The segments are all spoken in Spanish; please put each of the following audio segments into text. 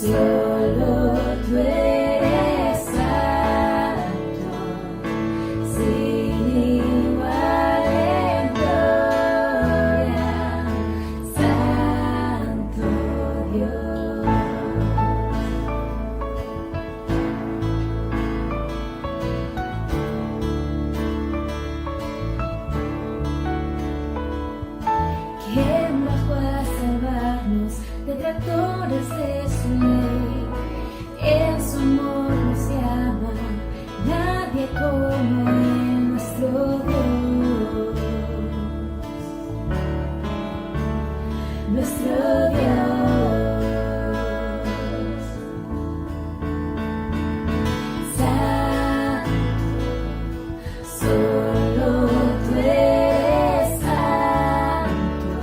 Solo tú eres santo, sin igual en gloria, Santo Dios. ¿Quién bajó a salvarnos de detractores de su ley? En su amor nos llama, nadie como en nuestro Dios. Nuestro Dios. Santo, solo tú eres santo,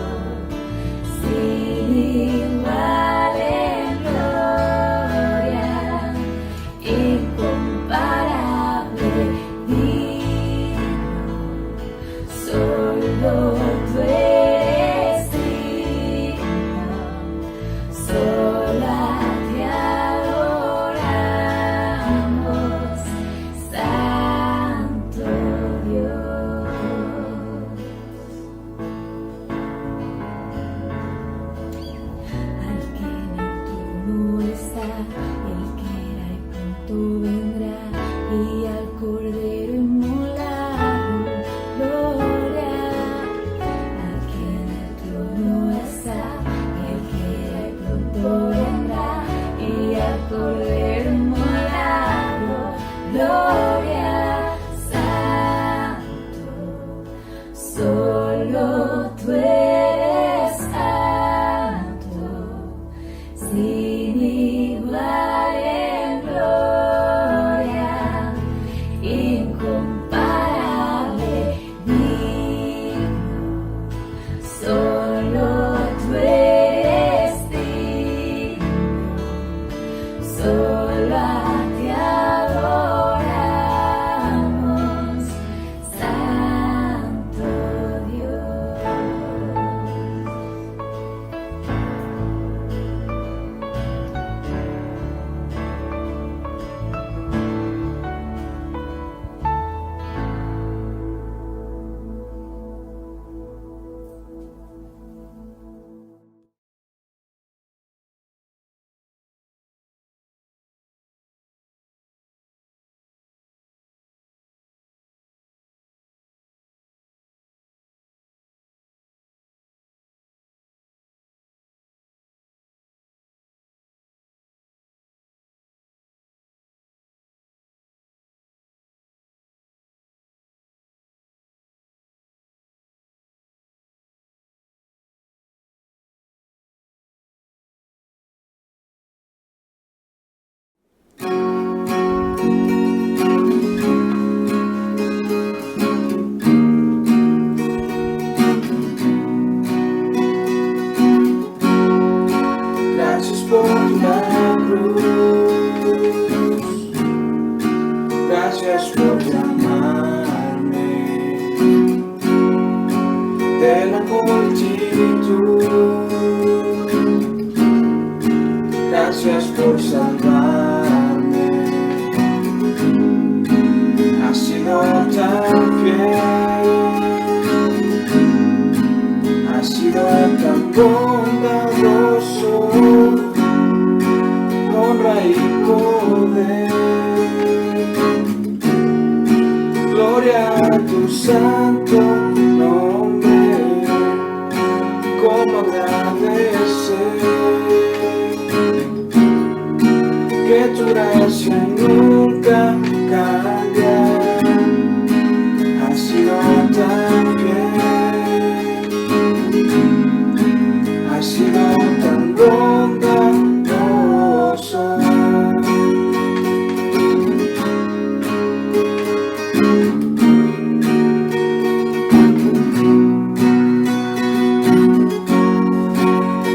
sin igual en gloria, incomparable, digno. Solo tú eres digno, sola te adoramos, Santo Dios. Al que en el trono está, el que era y pronto vendrá, y al Cordero inmolado, gloria. Al que en el trono está, el que era y pronto vendrá, y al Cordero inmolado, gloria. Santo, solo tú eres santo, sin igual en gloria, incomparable, digno. Solo tú eres digno, sola te adoramos, Santo Dios. Gracias por la cruz, gracias por llamarme de la multitud, gracias por salvarme, has sido tan fiel, has sido tan bondadoso, honra y poder. Gloria a tu santo nombre, cómo agradecer que tu gracia nunca cambia, has sido tan fiel, has sido tan bondadoso.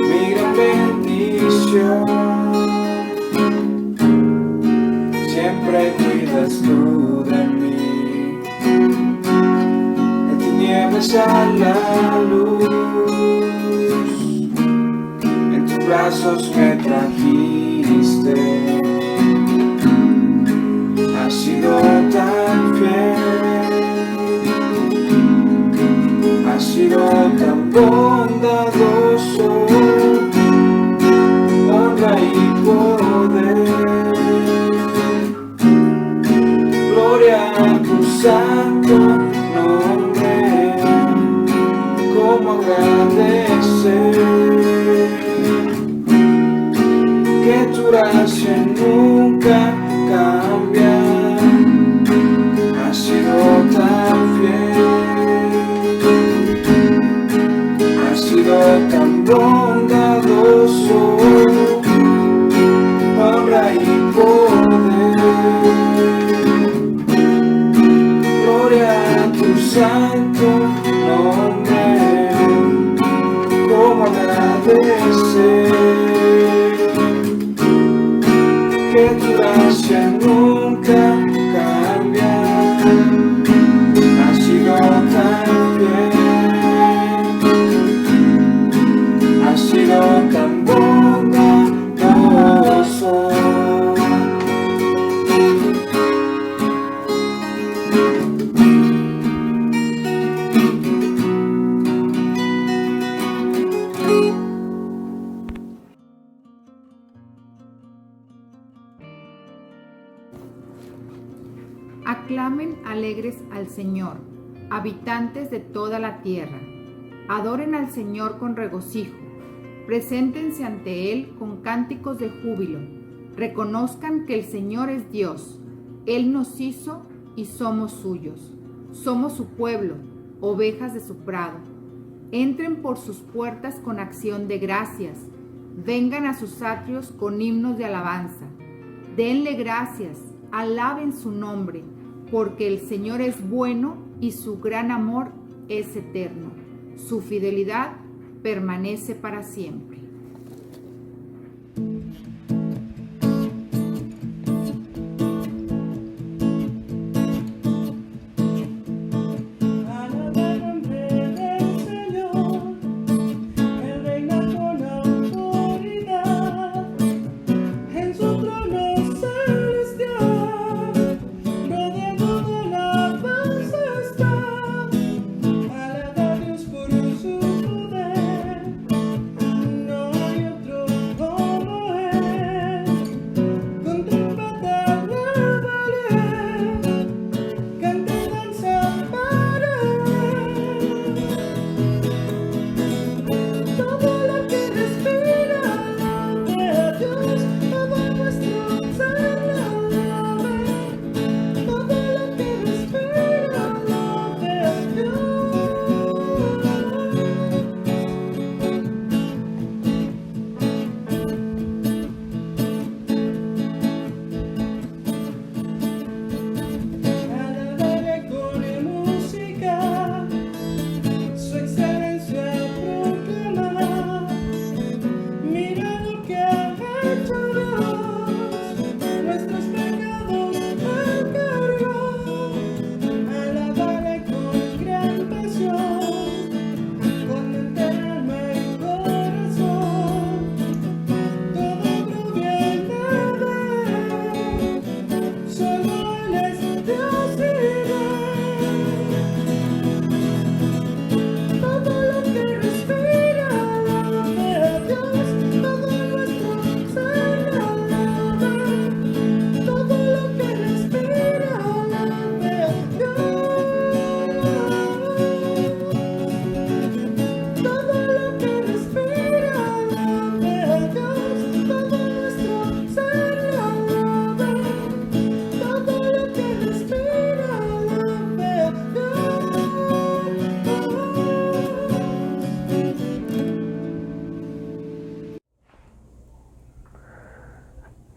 Mi gran bendición, siempre cuidas tú de mí, de tinieblas a la luz, en tus brazos me trajiste, diste. Has sido tan fiel, has sido tan bondadoso, honra y poder. Gloria a tu santo nombre, cómo agradecer que tu gracia nunca cambia. Has sido tan fiel, has sido tan bondadoso, honra y poder. Gloria a tu santo nombre, cómo agradecer que tu gracia nunca cambia. Has sido tan fiel, has sido tan bondadoso. Aclamen alegres al Señor, habitantes de toda la tierra. Adoren al Señor con regocijo. Preséntense ante Él con cánticos de júbilo. Reconozcan que el Señor es Dios. Él nos hizo y somos suyos. Somos su pueblo, ovejas de su prado. Entren por sus puertas con acción de gracias. Vengan a sus atrios con himnos de alabanza. Denle gracias, alaben su nombre, porque el Señor es bueno y su gran amor es eterno. Su fidelidad permanece para siempre.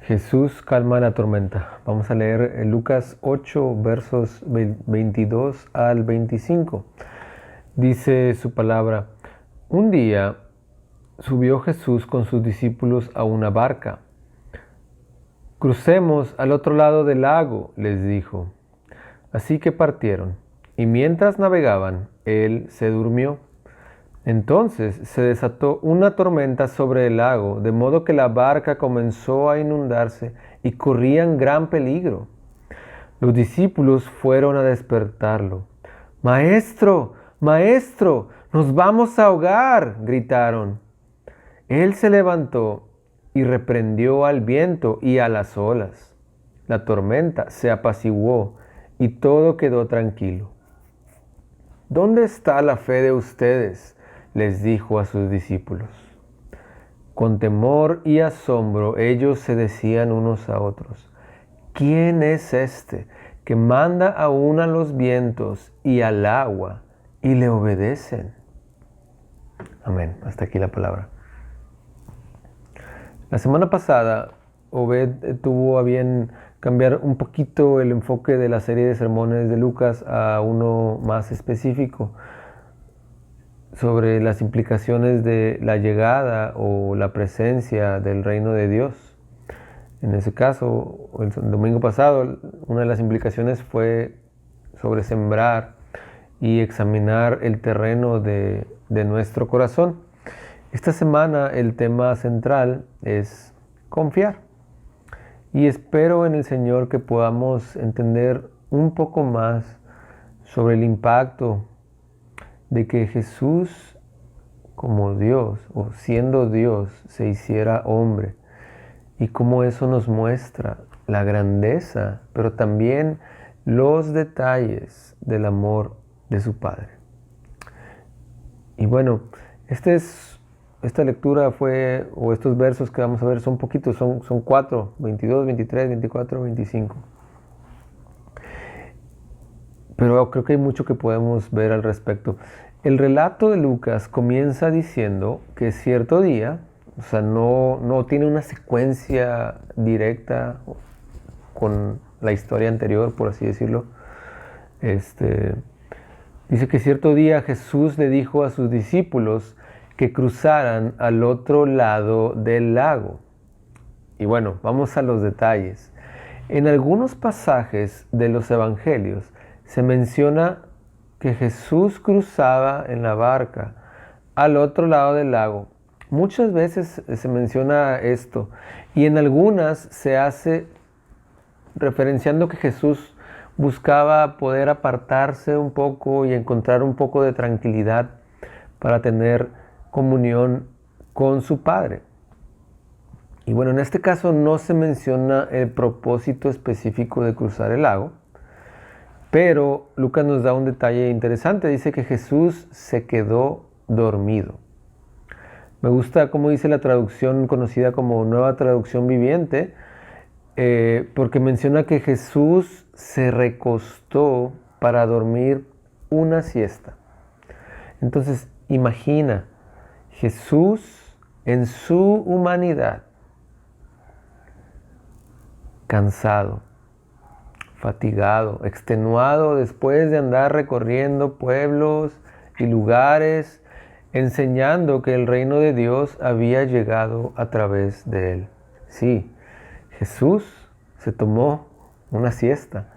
Jesús calma la tormenta. Vamos a leer Lucas 8, versos 22 al 25. Dice su palabra: un día subió Jesús con sus discípulos a una barca. Crucemos al otro lado del lago, les dijo. Así que partieron, y mientras navegaban, él se durmió. Entonces se desató una tormenta sobre el lago, de modo que la barca comenzó a inundarse y corrían gran peligro. Los discípulos fueron a despertarlo. Maestro, maestro, nos vamos a ahogar, gritaron. Él se levantó y reprendió al viento y a las olas. La tormenta se apaciguó y todo quedó tranquilo. ¿Dónde está la fe de ustedes?, les dijo a sus discípulos. Con temor y asombro ellos se decían unos a otros: ¿quién es este que manda aún a los vientos y al agua y le obedecen? Amén. Hasta aquí la palabra. La semana pasada, Obed tuvo a bien cambiar un poquito el enfoque de la serie de sermones de Lucas a uno más específico sobre las implicaciones de la llegada o la presencia del reino de Dios. En ese caso, el domingo pasado, una de las implicaciones fue sobre sembrar y examinar el terreno de nuestro corazón. Esta semana el tema central es confiar. Y espero en el Señor que podamos entender un poco más sobre el impacto de que Jesús, como Dios o siendo Dios, se hiciera hombre, y cómo eso nos muestra la grandeza, pero también los detalles del amor de su Padre. Y bueno, esta lectura fue, o estos versos que vamos a ver son poquitos, son 4, 22, 23, 24, 25. Pero creo que hay mucho que podemos ver al respecto. El relato de Lucas comienza diciendo que cierto día, o sea, no tiene una secuencia directa con la historia anterior, por así decirlo. Dice que cierto día Jesús le dijo a sus discípulos que cruzaran al otro lado del lago. Y bueno, vamos a los detalles. En algunos pasajes de los evangelios se menciona que Jesús cruzaba en la barca al otro lado del lago. Muchas veces se menciona esto, y en algunas se hace referenciando que Jesús buscaba poder apartarse un poco y encontrar un poco de tranquilidad para tener comunión con su Padre. Y bueno, en este caso no se menciona el propósito específico de cruzar el lago, pero Lucas nos da un detalle interesante. Dice que Jesús se quedó dormido. Me gusta cómo dice la traducción conocida como Nueva Traducción Viviente, porque menciona que Jesús se recostó para dormir una siesta. Entonces, imagina, Jesús en su humanidad, cansado, fatigado, extenuado después de andar recorriendo pueblos y lugares, enseñando que el reino de Dios había llegado a través de él. Sí, Jesús se tomó una siesta.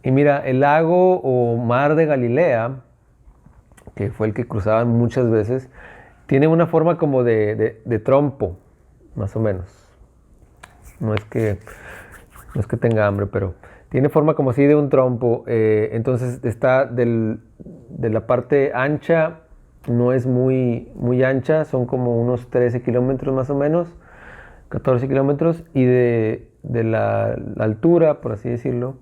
Y mira, el lago o mar de Galilea, que fue el que cruzaban muchas veces, tiene una forma como de trompo, más o menos. No es que tenga hambre, pero tiene forma como así de un trompo. Entonces está de la parte ancha, no es muy ancha, son como unos 13 kilómetros más o menos, 14 kilómetros, y de la altura, por así decirlo,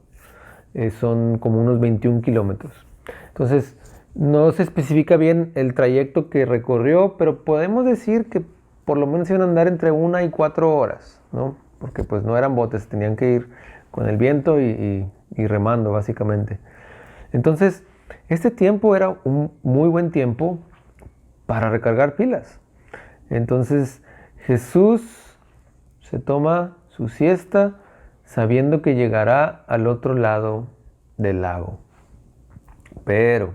son como unos 21 kilómetros. Entonces no se especifica bien el trayecto que recorrió, pero podemos decir que por lo menos iban a andar entre 1 y 4 horas, ¿no? Porque pues no eran botes, tenían que ir con el viento y remando básicamente. Entonces, este tiempo era un muy buen tiempo para recargar pilas. Entonces, Jesús se toma su siesta sabiendo que llegará al otro lado del lago. Pero,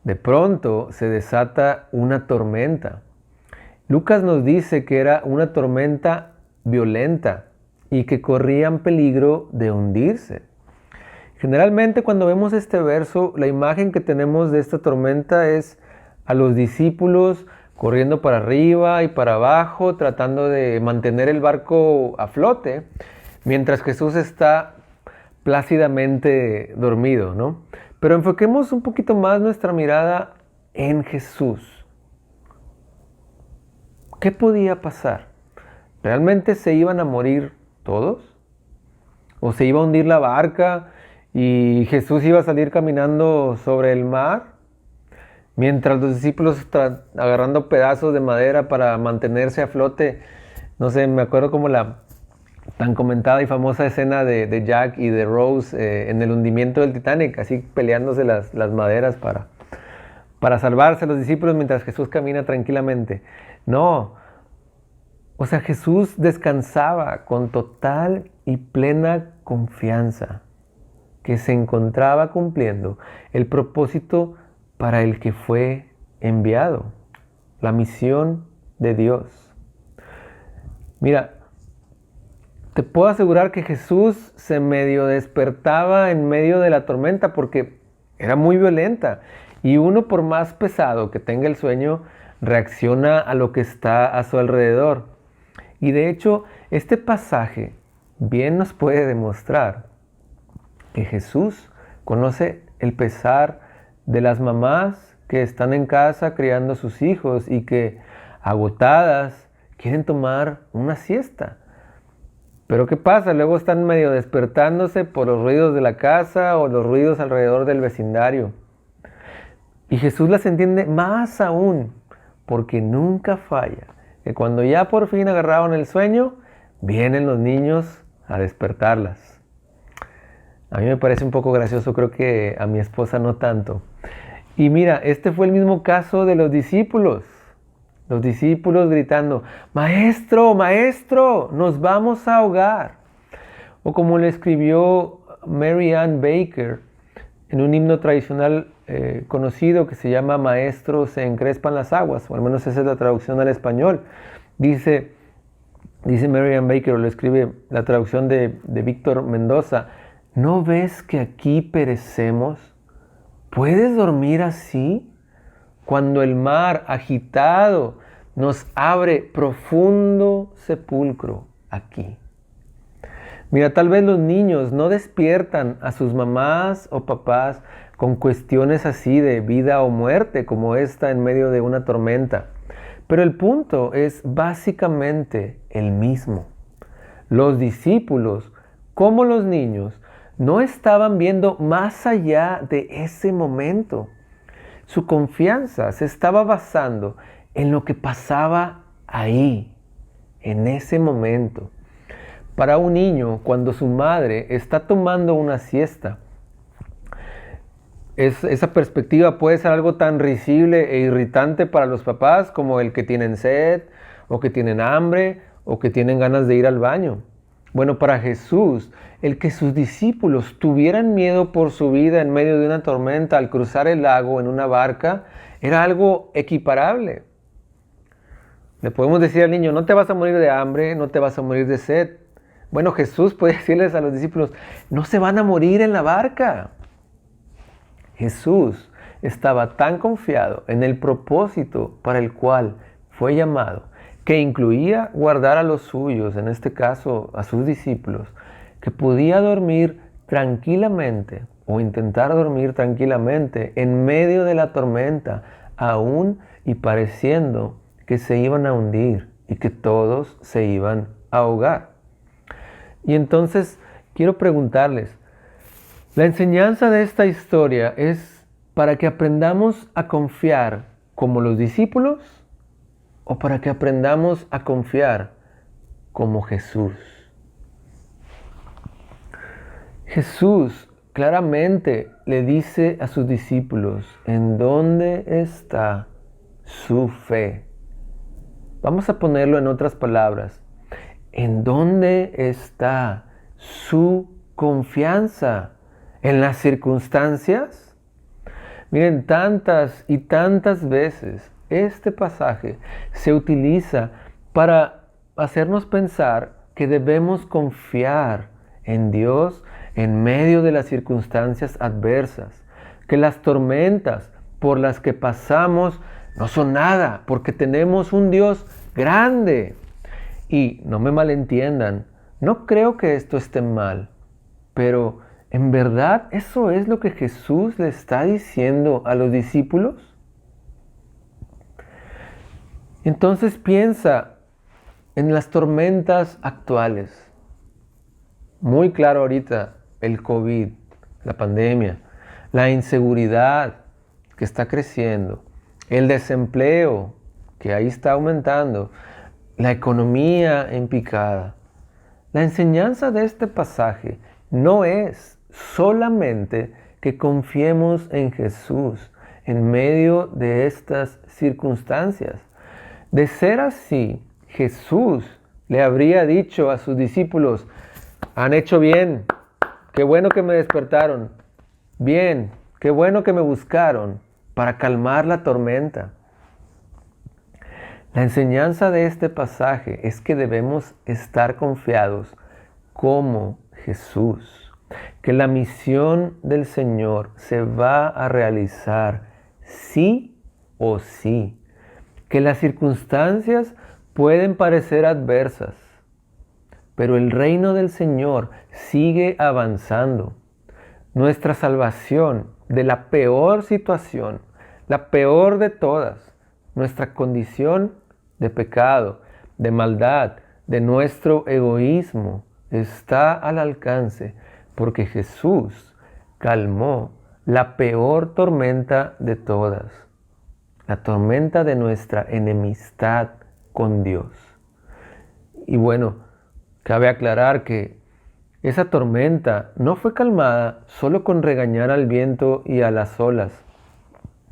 de pronto se desata una tormenta. Lucas nos dice que era una tormenta violenta y que corrían peligro de hundirse. Generalmente cuando vemos este verso, la imagen que tenemos de esta tormenta es a los discípulos corriendo para arriba y para abajo, tratando de mantener el barco a flote, mientras Jesús está plácidamente dormido, ¿no? Pero enfoquemos un poquito más nuestra mirada en Jesús. ¿Qué podía pasar? ¿Realmente se iban a morir todos? ¿O se iba a hundir la barca y Jesús iba a salir caminando sobre el mar? Mientras los discípulos agarrando pedazos de madera para mantenerse a flote. No sé, me acuerdo como la tan comentada y famosa escena de Jack y de Rose en el hundimiento del Titanic, así peleándose las maderas para salvarse a los discípulos mientras Jesús camina tranquilamente. No, o sea, Jesús descansaba con total y plena confianza que se encontraba cumpliendo el propósito para el que fue enviado, la misión de Dios. Mira, te puedo asegurar que Jesús se medio despertaba en medio de la tormenta porque era muy violenta y uno, por más pesado que tenga el sueño, reacciona a lo que está a su alrededor. Y de hecho, este pasaje bien nos puede demostrar que Jesús conoce el pesar de las mamás que están en casa criando a sus hijos y que, agotadas, quieren tomar una siesta. Pero ¿qué pasa? Luego están medio despertándose por los ruidos de la casa o los ruidos alrededor del vecindario. Y Jesús las entiende más aún, porque nunca falla, que cuando ya por fin agarraron el sueño, vienen los niños a despertarlas. A mí me parece un poco gracioso, creo que a mi esposa no tanto. Y mira, este fue el mismo caso de los discípulos. Los discípulos gritando, Maestro, Maestro, nos vamos a ahogar. O como le escribió Mary Ann Baker en un himno tradicional conocido que se llama Maestro, se encrespan las aguas, o al menos esa es la traducción al español. Dice Mary Ann Baker, o lo escribe la traducción de Víctor Mendoza, ¿no ves que aquí perecemos? ¿Puedes dormir así? Cuando el mar agitado nos abre profundo sepulcro aquí. Mira, tal vez los niños no despiertan a sus mamás o papás con cuestiones así de vida o muerte como esta en medio de una tormenta. Pero el punto es básicamente el mismo. Los discípulos, como los niños, no estaban viendo más allá de ese momento. Su confianza se estaba basando en lo que pasaba ahí, en ese momento. Para un niño, cuando su madre está tomando una siesta, esa perspectiva puede ser algo tan risible e irritante para los papás como el que tienen sed, o que tienen hambre, o que tienen ganas de ir al baño. Bueno, para Jesús, el que sus discípulos tuvieran miedo por su vida en medio de una tormenta al cruzar el lago en una barca, era algo equiparable. Le podemos decir al niño, no te vas a morir de hambre, no te vas a morir de sed. Bueno, Jesús puede decirles a los discípulos, no se van a morir en la barca. Jesús estaba tan confiado en el propósito para el cual fue llamado, que incluía guardar a los suyos, en este caso a sus discípulos, que podía dormir tranquilamente o intentar dormir tranquilamente en medio de la tormenta, aún y pareciendo que se iban a hundir y que todos se iban a ahogar. Y entonces quiero preguntarles, la enseñanza de esta historia es para que aprendamos a confiar como los discípulos o para que aprendamos a confiar como Jesús. Jesús claramente le dice a sus discípulos en dónde está su fe. Vamos a ponerlo en otras palabras. ¿En dónde está su confianza? ¿En las circunstancias? Miren, tantas y tantas veces este pasaje se utiliza para hacernos pensar que debemos confiar en Dios en medio de las circunstancias adversas, que las tormentas por las que pasamos no son nada, porque tenemos un Dios grande. Y no me malentiendan, no creo que esto esté mal, pero ¿en verdad eso es lo que Jesús le está diciendo a los discípulos? Entonces piensa en las tormentas actuales. Muy claro ahorita el COVID, la pandemia, la inseguridad que está creciendo, el desempleo que ahí está aumentando, la economía en picada. La enseñanza de este pasaje no es solamente que confiemos en Jesús en medio de estas circunstancias. De ser así, Jesús le habría dicho a sus discípulos: han hecho bien, qué bueno que me despertaron, bien, qué bueno que me buscaron para calmar la tormenta. La enseñanza de este pasaje es que debemos estar confiados como Jesús, que la misión del Señor se va a realizar sí o sí, que las circunstancias pueden parecer adversas, pero el reino del Señor sigue avanzando. Nuestra salvación de la peor situación, la peor de todas, nuestra condición de pecado, de maldad, de nuestro egoísmo, está al alcance porque Jesús calmó la peor tormenta de todas, la tormenta de nuestra enemistad con Dios. Y bueno, cabe aclarar que esa tormenta no fue calmada solo con regañar al viento y a las olas,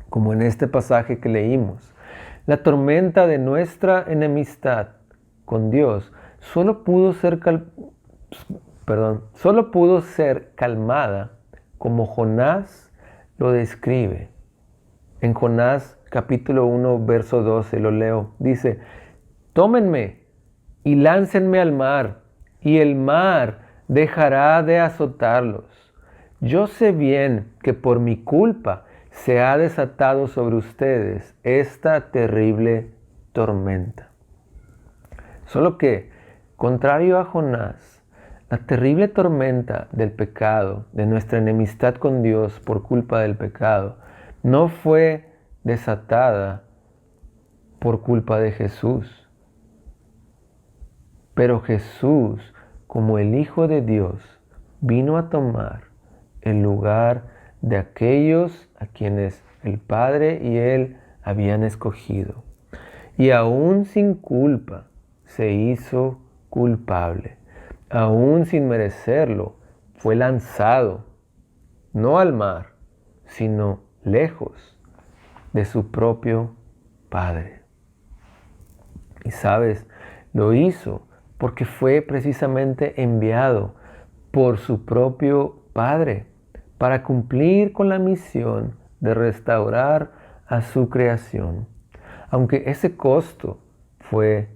como en este pasaje que leímos. La tormenta de nuestra enemistad con Dios solo pudo ser calmada como Jonás lo describe. En Jonás capítulo 1, verso 12, lo leo. Dice: tómenme y láncenme al mar, y el mar dejará de azotarlos. Yo sé bien que por mi culpa se ha desatado sobre ustedes esta terrible tormenta. Solo que, contrario a Jonás, la terrible tormenta del pecado, de nuestra enemistad con Dios por culpa del pecado, no fue desatada por culpa de Jesús. Pero Jesús, como el Hijo de Dios, vino a tomar el lugar de aquellos a quienes el Padre y Él habían escogido. Y aún sin culpa se hizo culpable. Aún sin merecerlo, fue lanzado, no al mar, sino lejos de su propio Padre. Y sabes, lo hizo porque fue precisamente enviado por su propio Padre para cumplir con la misión de restaurar a su creación. Aunque ese costo fue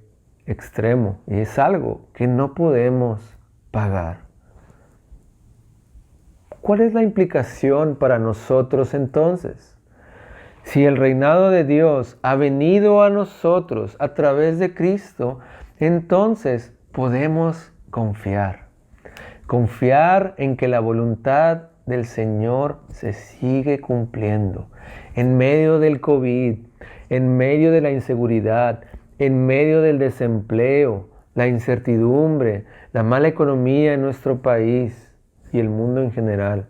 extremo y es algo que no podemos pagar. ¿Cuál es la implicación para nosotros entonces? Si el reinado de Dios ha venido a nosotros a través de Cristo, entonces podemos confiar. Confiar en que la voluntad del Señor se sigue cumpliendo. En medio del COVID, en medio de la inseguridad, en medio del desempleo, la incertidumbre, la mala economía en nuestro país y el mundo en general.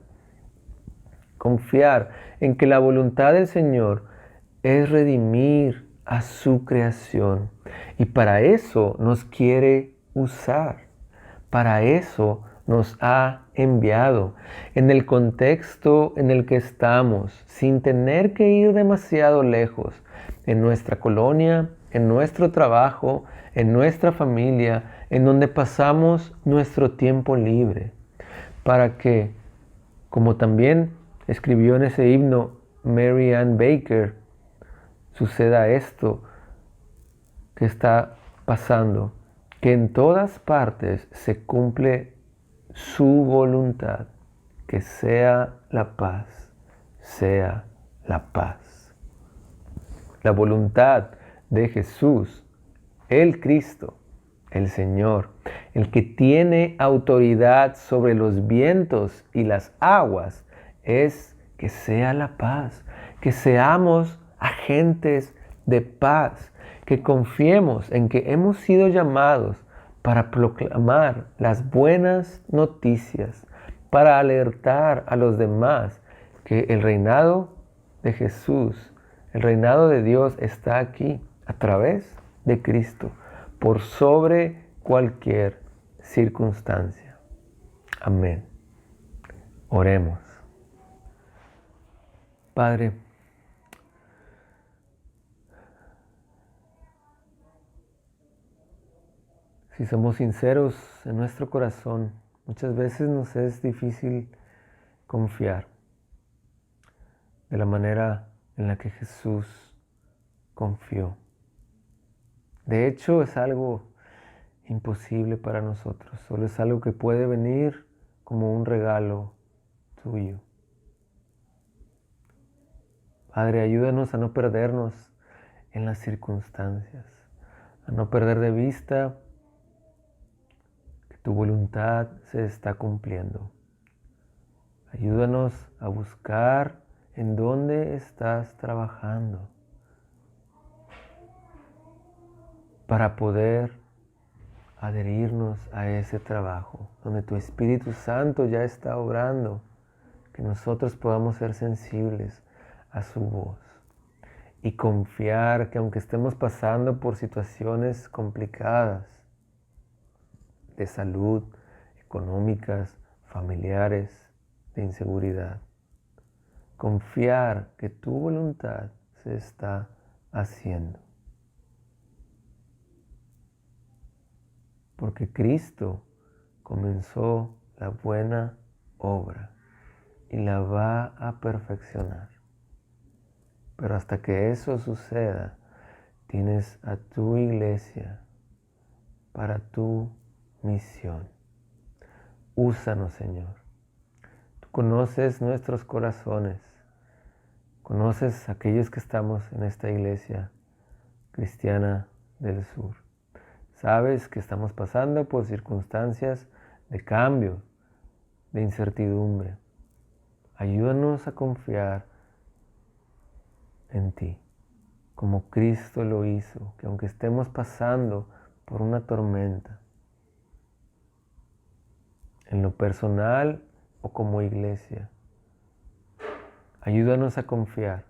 Confiar en que la voluntad del Señor es redimir a su creación. Y para eso nos quiere usar. Para eso nos ha enviado. En el contexto en el que estamos, sin tener que ir demasiado lejos, en nuestra colonia, en nuestro trabajo, en nuestra familia, en donde pasamos nuestro tiempo libre, para que, como también escribió en ese himno Mary Ann Baker, suceda esto que está pasando, que en todas partes se cumple su voluntad, que sea la paz, sea la paz. La voluntad de Jesús, el Cristo, el Señor, el que tiene autoridad sobre los vientos y las aguas, es que sea la paz, que seamos agentes de paz, que confiemos en que hemos sido llamados para proclamar las buenas noticias, para alertar a los demás que el reinado de Jesús, el reinado de Dios está aquí a través de Cristo, por sobre cualquier circunstancia. Amén. Oremos. Padre, si somos sinceros en nuestro corazón, muchas veces nos es difícil confiar de la manera en la que Jesús confió. De hecho, es algo imposible para nosotros, solo es algo que puede venir como un regalo tuyo. Padre, ayúdanos a no perdernos en las circunstancias, a no perder de vista que tu voluntad se está cumpliendo. Ayúdanos a buscar en dónde estás trabajando para poder adherirnos a ese trabajo, donde tu Espíritu Santo ya está obrando, que nosotros podamos ser sensibles a su voz y confiar que aunque estemos pasando por situaciones complicadas de salud, económicas, familiares, de inseguridad, confiar que tu voluntad se está haciendo. Porque Cristo comenzó la buena obra y la va a perfeccionar. Pero hasta que eso suceda, tienes a tu iglesia para tu misión. Úsanos, Señor. Tú conoces nuestros corazones. Conoces a aquellos que estamos en esta iglesia cristiana del sur. Sabes que estamos pasando por circunstancias de cambio, de incertidumbre. Ayúdanos a confiar en ti, como Cristo lo hizo, que aunque estemos pasando por una tormenta, en lo personal o como iglesia, ayúdanos a confiar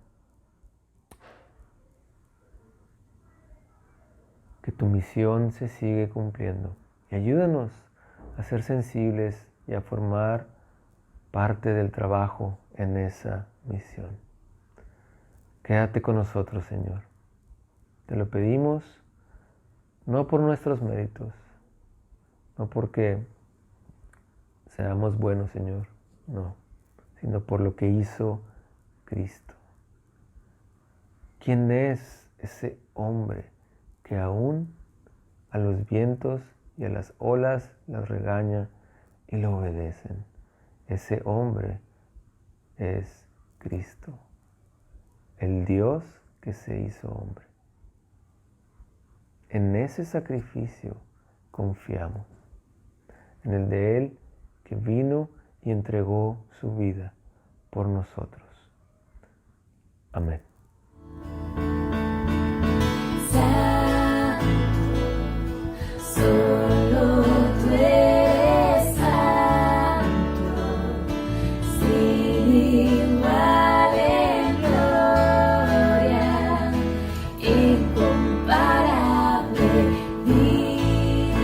que tu misión se sigue cumpliendo y ayúdanos a ser sensibles y a formar parte del trabajo en esa misión. Quédate con nosotros, Señor. Te lo pedimos no por nuestros méritos, no porque seamos buenos, Señor, no, sino por lo que hizo Cristo. ¿Quién es ese hombre que aún a los vientos y a las olas las regaña y lo obedecen? Ese hombre es Cristo, el Dios que se hizo hombre. En ese sacrificio confiamos, en el de Él que vino y entregó su vida por nosotros. Amén. Solo tú eres santo, sin igual en gloria, incomparable, digno.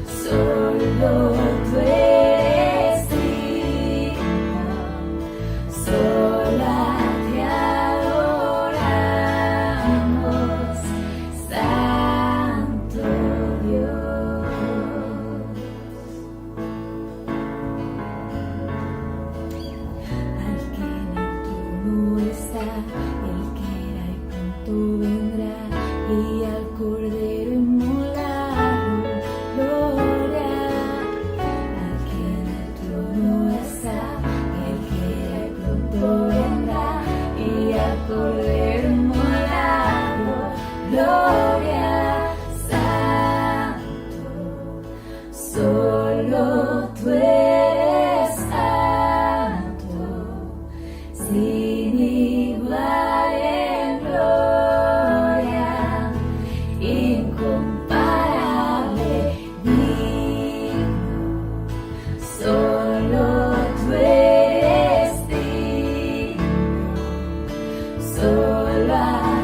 Solo tú eres digno, sola te solo a